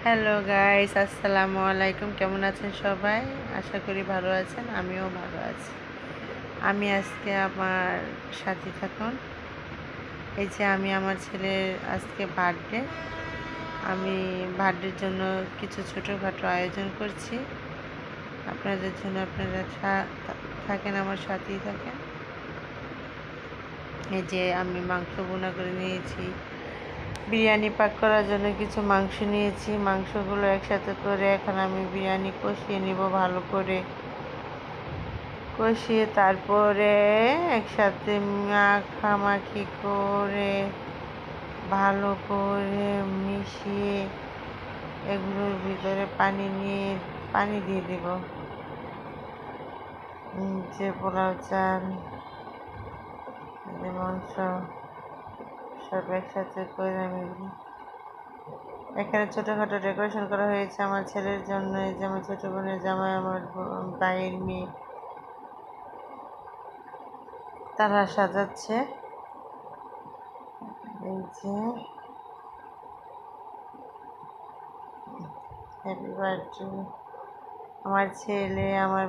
Hello guys, আসসালামু আলাইকুম। কেমন আছেন সবাই? আশা করি ভালো আছেন, আমিও ভালো আছি। আমি আজকে আমার সাথে থাকুন। এই যে আমি আমার ছেলের আজকে বার্থডে। আমি বার্থডের জন্য কিছু ছোটোখাটো আয়োজন করছি আপনাদের জন্য। আপনারা থাকেন, আমার সাথেই থাকেন। এই যে আমি মাংস ভুনা করে নিয়েছি, বিরিয়ানি পাক করার জন্য কিছু মাংস নিয়েছি। মাংসগুলো একসাথে করে এখন আমি বিরিয়ানি কষিয়ে নিব ভালো করে। কষিয়ে তারপরে একসাথে মাখামাখি করে ভালো করে মিশিয়ে এগুলোর ভিতরে পানি দিয়ে দেব। যে পোলাও চাল, যে মাংস সব একসাথে করে আমি এখানে ছোটোখাটো ডেকোরেশন করা হয়েছে আমার ছেলের জন্য। এই যে আমার ছোটো বোনের জামাই, আমার ভাইয়ের মেয়ে, তারা সাজাচ্ছে। এই যে হ্যাপি বার্থডে আমার ছেলে, আমার